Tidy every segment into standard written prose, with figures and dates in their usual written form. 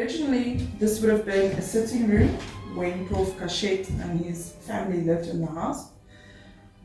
originally this would have been a sitting room when Prof. Cachet and his family lived in the house,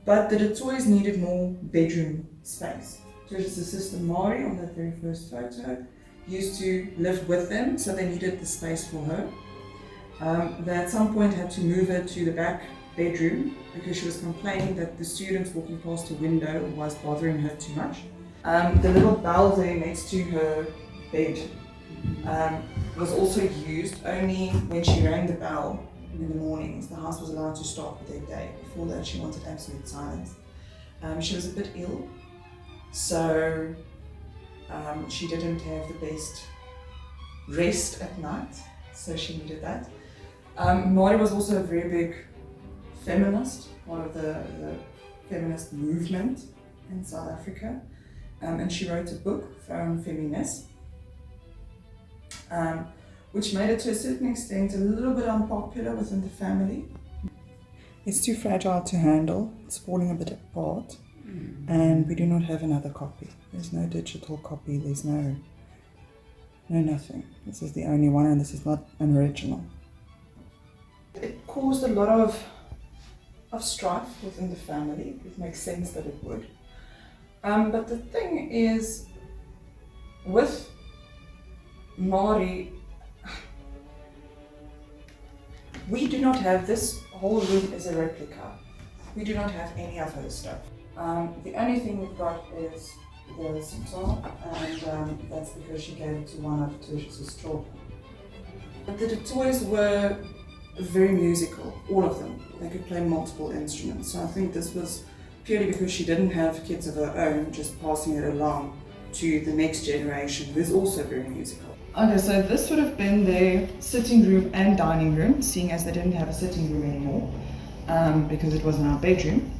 but the Du Toits needed more bedroom space. Totius' sister Mari, on that very first photo, used to live with them, so they needed the space for her. They at some point had to move her to the back bedroom because she was complaining that the students walking past her window was bothering her too much. The little bell there next to her bed was also used only when she rang the bell in the mornings. The house was allowed to start with their day. Before that, she wanted absolute silence. She was a bit ill, so she didn't have the best rest at night, so she needed that. Mari was also a very big feminist, part of the feminist movement in South Africa, and she wrote a book, Vrouwen Feminist, which made it to a certain extent a little bit unpopular within the family. It's too fragile to handle, it's falling a bit apart, and we do not have another copy. There's no digital copy, there's no nothing. This is the only one, and this is not an original. It caused a lot of strife within the family. It makes sense that it would. But the thing is, with Mari, we do not have, this whole room is a replica. We do not have any of her stuff. The only thing we've got is the sitar, and that's because she gave it to one of Tertius's children. The Du Toits were very musical, all of them. They could play multiple instruments. So I think this was purely because she didn't have kids of her own, just passing it along to the next generation, who's also very musical. Okay, so this would have been their sitting room and dining room, seeing as they didn't have a sitting room anymore, because it was in our bedroom.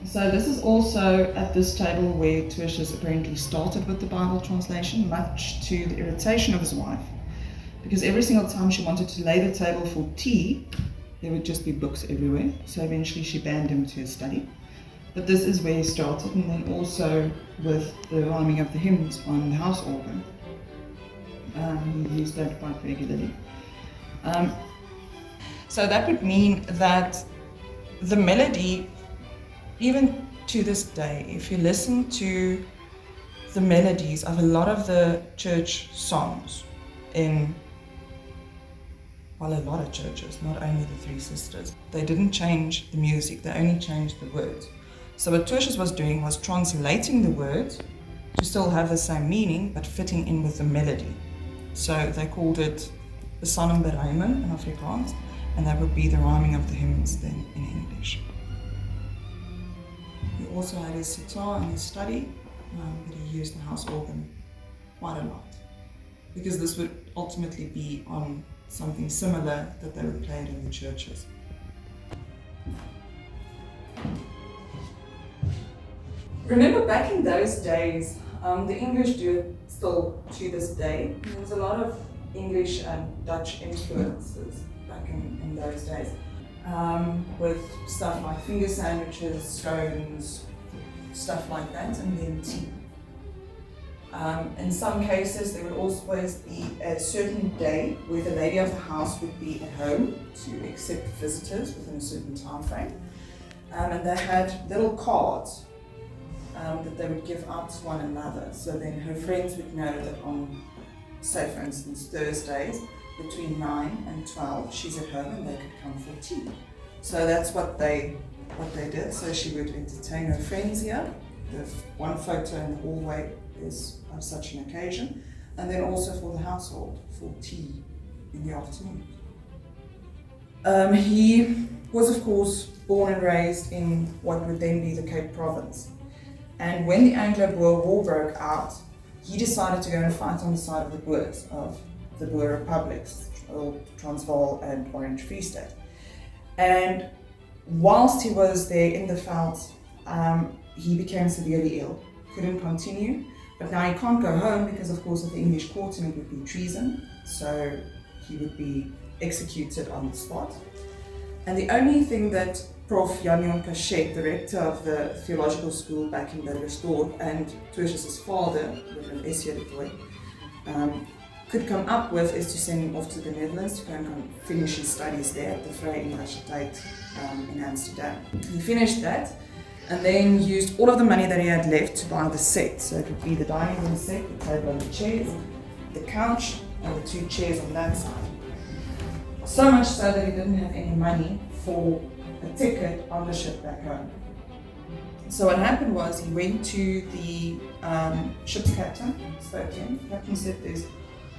So this is also at this table where Tertius apparently started with the Bible translation, much to the irritation of his wife, because every single time she wanted to lay the table for tea, there would just be books everywhere. So eventually she banned him to his study. But this is where he started, and then also with the rhyming of the hymns on the house organ. He used that quite regularly. So that would mean that the melody, even to this day, if you listen to the melodies of a lot of the church songs in, well, a lot of churches, not only the Three Sisters, they didn't change the music, they only changed the words. So what Tertius was doing was translating the words to still have the same meaning, but fitting in with the melody. So they called it the sonnenberijmen in Afrikaans, and that would be the rhyming of the hymns then in English. He also had his sitar in his study, but he used the house organ quite a lot, because this would ultimately be on something similar that they would play it in the churches. Remember, back in those days, the English do it still to this day. There's a lot of English and Dutch influences back in those days, with stuff like finger sandwiches, scones, stuff like that, and then tea. In some cases, there would always be a certain day where the lady of the house would be at home to accept visitors within a certain time frame, and they had little cards that they would give out to one another. So then her friends would know that on, say for instance, Thursdays between 9 and 12, she's at home and they could come for tea. So that's what they did. So she would entertain her friends here. The one photo in the hallway is of such an occasion, and then also for the household for tea in the afternoon. He was of course born and raised in what would then be the Cape Province. And when the Anglo-Boer War broke out, he decided to go and fight on the side of the Boers, of the Boer republics, Transvaal and Orange Free State. And whilst he was there in the veld, he became severely ill, couldn't continue, but now he can't go home because of course if the English caught him it would be treason, so he would be executed on the spot. And the only thing that Prof. Jakob Cachet, the rector of the theological school back in the Restored, and Tertius's father, Reverend Du Toit, could come up with is to send him off to the Netherlands to go and finish his studies there at the Vrije Universiteit in Amsterdam. He finished that and then used all of the money that he had left to buy the set. So it would be the dining room set, the table and the chairs, the couch and the 2 chairs on that side. So much so that he didn't have any money for a ticket on the ship back home. So what happened was he went to the ship's captain, spoke to him. The captain said there's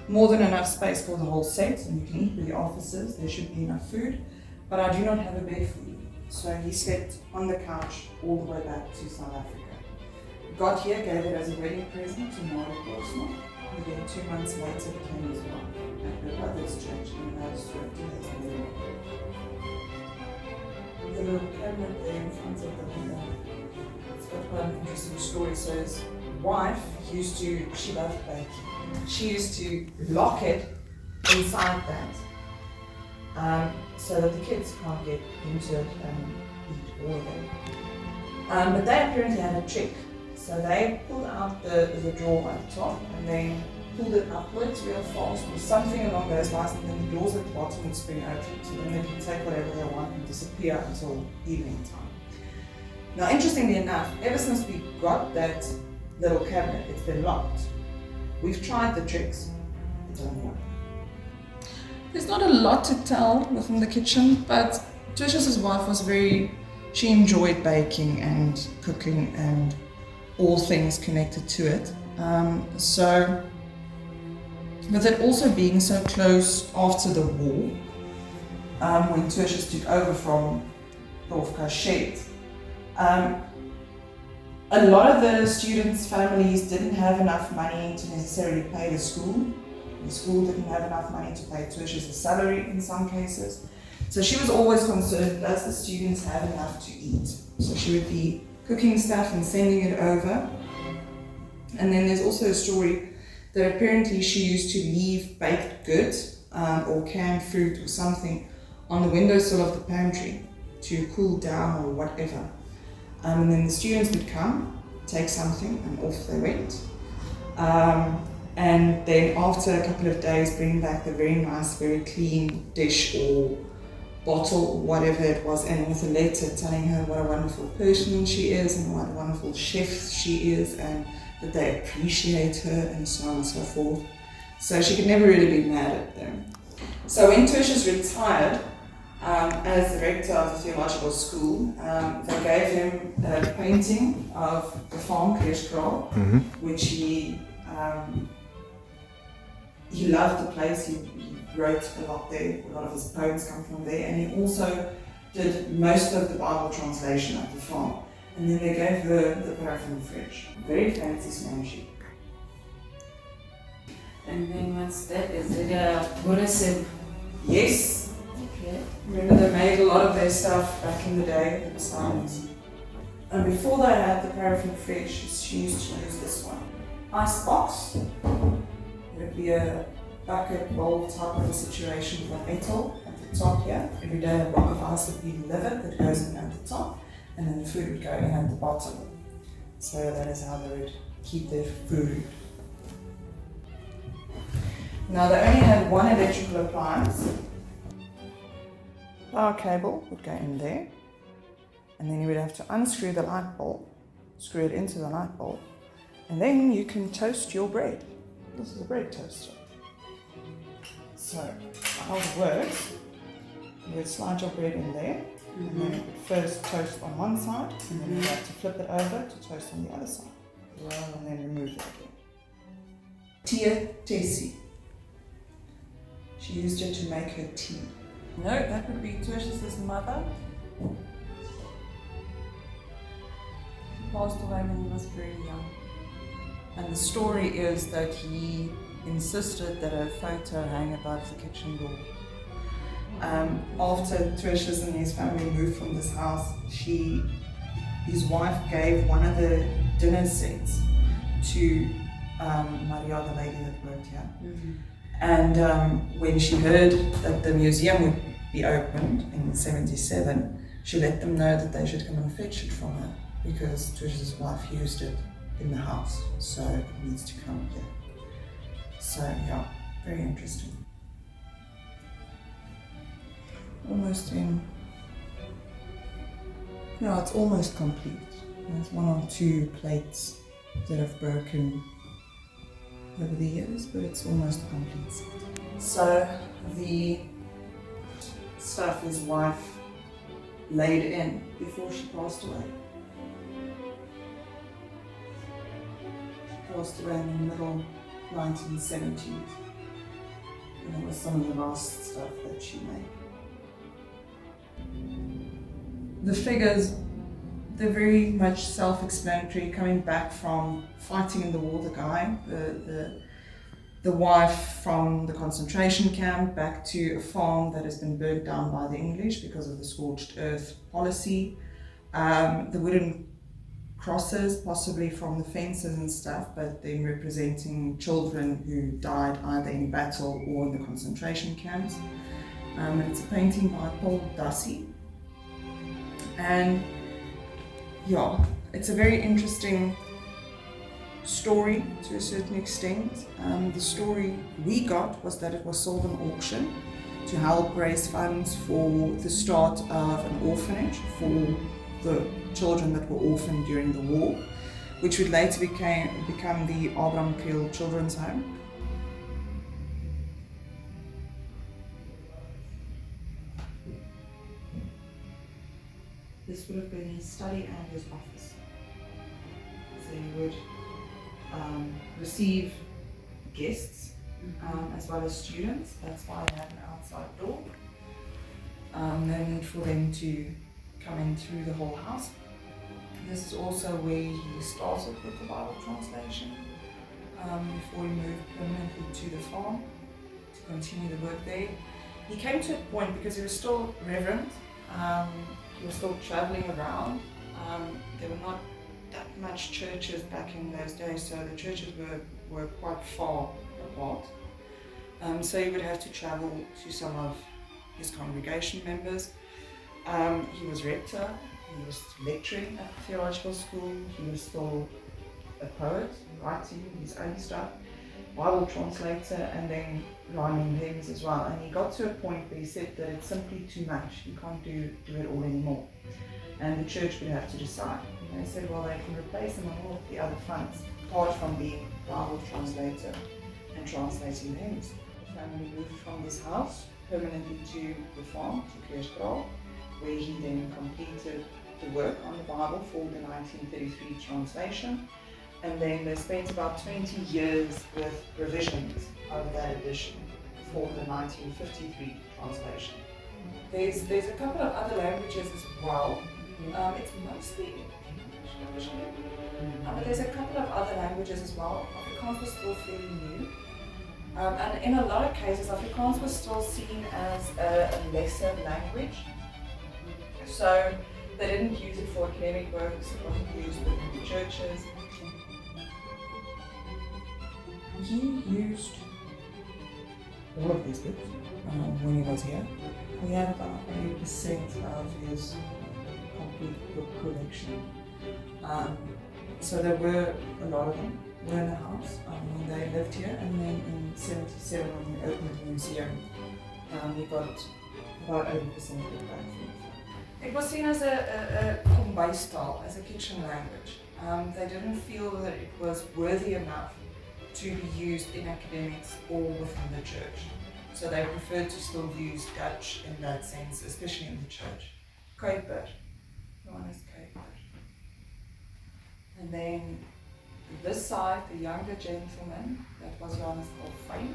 more than enough space for the whole set and you can eat with the officers, there should be enough food, but I do not have a bed for you. So he slept on the couch all the way back to South Africa. Got here, gave it as a wedding present to Mara Korsma, and then 2 months later became his wife at her brother's church in Nelspruit as a wedding. The little cabinet there in front of the window, it's got quite an interesting story. So his wife she loved baking. She used to lock it inside that so that the kids can't get into it and eat all of it. But they apparently had a trick. So they pulled out the drawer at the top and then pulled it upwards real fast or something along those lines, and then the doors at the bottom would spring open so then they can take whatever they want and disappear until evening time. Now interestingly enough, ever since we got that little cabinet, it's been locked. We've tried the tricks, it doesn't work. There's not a lot to tell within the kitchen, but Totius' wife was she enjoyed baking and cooking and all things connected to it. So, with it also being so close after the war, when Totius took over from Dorfka Shed, a lot of the students' families didn't have enough money to necessarily pay the school. The school didn't have enough money to pay Totius a salary in some cases. So she was always concerned, does the students have enough to eat? So she would be cooking stuff and sending it over. And then there's also a story that apparently she used to leave baked goods or canned fruit or something on the windowsill of the pantry to cool down or whatever. And then the students would come, take something, and off they went. And then after a couple of days, bring back the very nice, very clean dish or bottle or whatever it was, and with a letter telling her what a wonderful person she is and what a wonderful chef she is and that they appreciate her and so on and so forth. So she could never really be mad at them. So when Totius retired, as the rector of the theological school, they gave him a painting of the farm Kreerskraal, which he loved the place. He wrote a lot there. A lot of his poems come from there, and he also did most of the Bible translation at the farm. And then they gave the paraffin fridge. Very fancy smashy. And then what's that? Is it a Buddhism? Yes. Okay. Remember they made a lot of their stuff back in the day, the signs. And before they had the paraffin fridge, she used to use this one. Ice box. It would be a bucket bowl type of a situation with an ettle at the top here. Every day a block of ice would be delivered that goes in at the top, and then the food would go in at the bottom. So that is how they would keep their food. Now they only had one electrical appliance. Power cable would go in there, and then you would have to unscrew the light bulb, screw it into the light bulb, and then you can toast your bread. This is a bread toaster. So how it works, you would slide your bread in there, and then it would first toast on one side, and then you have to flip it over to toast on the other side. And then remove it again. Tia Tessie. She used it to make her tea. No, that would be Totius' mother. She passed away when he was very young. And the story is that he insisted that a photo hang above the kitchen door. After Totius and his family moved from this house, his wife gave one of the dinner sets to Maria, the lady that worked here. And when she heard that the museum would be opened in 1977, she let them know that they should come and fetch it from her because Totius' wife used it in the house, so it needs to come here. So yeah, Very interesting. Almost in... No, it's almost complete. There's one or two plates that have broken over the years, but it's almost complete. So the stuff his wife laid in before she passed away. She passed away in the middle 1970s. And it was some of the last stuff that she made. The figures, they're very much self-explanatory, coming back from fighting in the war, the guy, the wife from the concentration camp, back to a farm that has been burnt down by the English because of the scorched earth policy, the wooden crosses, possibly from the fences and stuff, but then representing children who died either in battle or in the concentration camps. And it's a painting by Paul Dassey. And yeah, it's a very interesting story to a certain extent. The story we got was that it was sold on auction to help raise funds for the start of an orphanage for the children that were orphaned during the war, which would later become the Abraham Kriel Children's Home. This would have been his study and his office. So he would receive guests as well as students. That's why he had an outside door. No need for them to come in through the whole house. This is also where he started with the Bible translation before he moved permanently to the farm to continue the work there. He came to a point, because he was still reverend, he was still traveling around. There were not that much churches back in those days, so the churches were quite far apart. So he would have to travel to some of his congregation members. He was rector, he was lecturing at the theological school, he was still a poet, writing his own stuff, Bible translator, and then rhyming hymns as well. And he got to a point where he said that it's simply too much, you can't do it all anymore. And the church would have to decide. And they said, well, they can replace him on all of the other fronts, apart from being Bible translator and translating hymns. The family moved from this house permanently to the farm, to Kerskraal, where he then completed the work on the Bible for the 1933 translation. And then they spent about 20 years with revisions of that edition for the 1953 translation. There's a couple of other languages as well. It's mostly English, but there's a couple of other languages as well. Afrikaans was still fairly new. And in a lot of cases, Afrikaans was still seen as a lesser language. So they didn't use it for academic works, it wasn't used within the churches. He used all of these books when he was here. We have about 80% of his complete book collection. So there were a lot of them were in the house when they lived here, and then in 1977 when we opened the museum, we got about 80% of it back. It was seen as a kombuisstyle, as a kitchen language. They didn't feel that it was worthy enough to be used in academics or within the church. So they preferred to still use Dutch in that sense, especially in the church. Kuiper, Johannes Kuiper. And then this side, the younger gentleman, that was Johannes Kolfijn.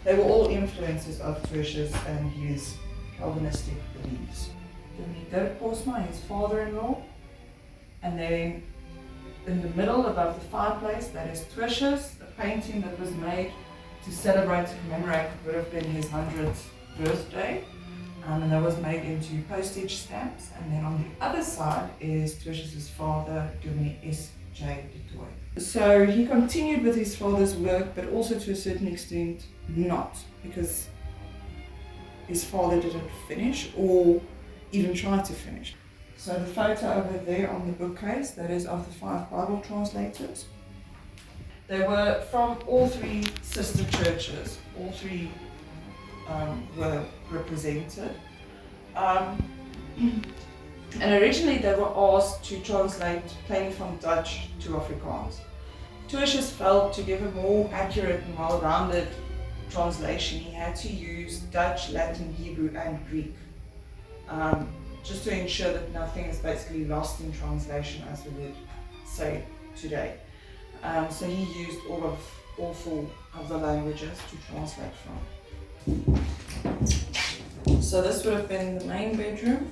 They were all influences of Totius and his Calvinistic beliefs. Dirk Posma, his father-in-law, and then in the middle above the fireplace, that is Totius, a painting that was made to celebrate, to commemorate what would have been his 100th birthday, and that was made into postage stamps. And then on the other side is Totius's father, Dominee S.J. Du Toit. So he continued with his father's work, but also to a certain extent not, because his father didn't finish or even try to finish. So the photo over there on the bookcase, that is of the 5 Bible translators. They were from all three sister churches. All three were represented. And originally they were asked to translate plainly from Dutch to Afrikaans. Totius felt to give a more accurate and well-rounded translation, he had to use Dutch, Latin, Hebrew, and Greek, just to ensure that nothing is basically lost in translation, as we would say today. So he used all four of the languages to translate from. So this would have been the main bedroom.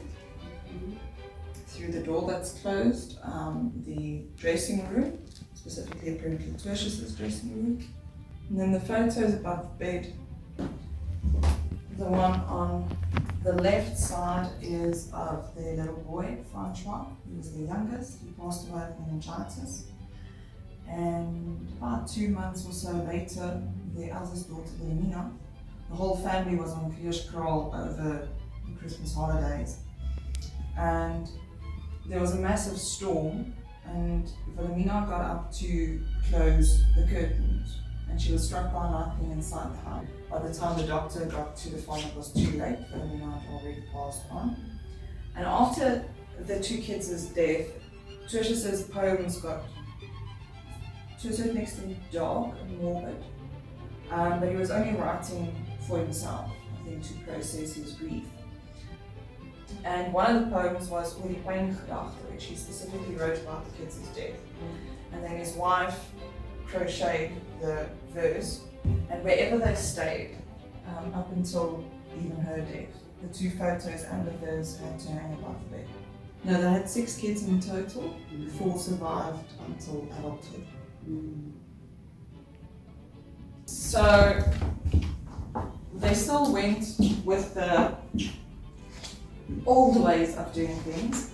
Through the door that's closed, the dressing room, specifically apparently Totius's dressing room. And then the photos above the bed. The one on the left side is of their little boy, Francois. He was the youngest. He passed away of meningitis. And about 2 months or so later, their eldest daughter, Wilhelmina, the whole family was on Vierskraal over the Christmas holidays. And there was a massive storm, and Wilhelmina got up to close the curtains, and she was struck by lightning inside the house. By the time the doctor got to the farm, it was too late. Wilhelmina had already passed on. And after the two kids' death, Totius's poems got to a certain extent dark and morbid, but he was only writing for himself, I think, to process his grief. And one of the poems was Oor die Pyngedachte, which he specifically wrote about the kids' death. And then his wife crocheted the verse, and wherever they stayed, up until even her death, the two photos and the verse had to hang above the bed. No, they had 6 kids in total. 4 survived until adulthood. So they still went with the old ways of doing things.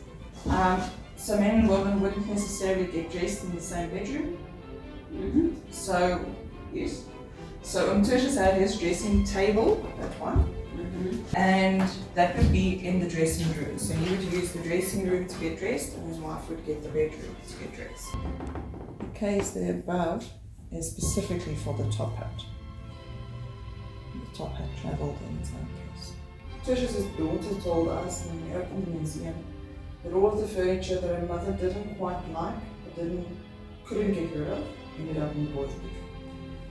So men and women wouldn't necessarily get dressed in the same bedroom. So, yes. So Totius had his dressing table, that one, and that would be in the dressing room. So he would use the dressing room to get dressed, and his wife would get the bedroom to get dressed. The case there above is specifically for the top hat. The top hat travelled in its own case. Totius's daughter told us when we opened the museum that all of the furniture that her mother didn't quite like, but couldn't get rid of, ended up in the boys' bedroom.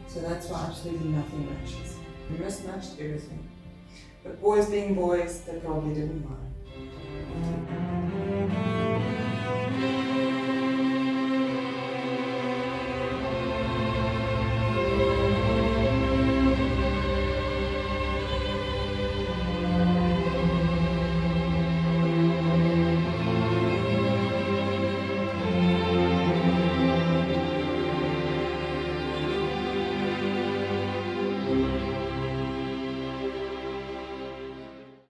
So that's why absolutely nothing matches. We mismatched everything. But boys being boys, they probably didn't mind.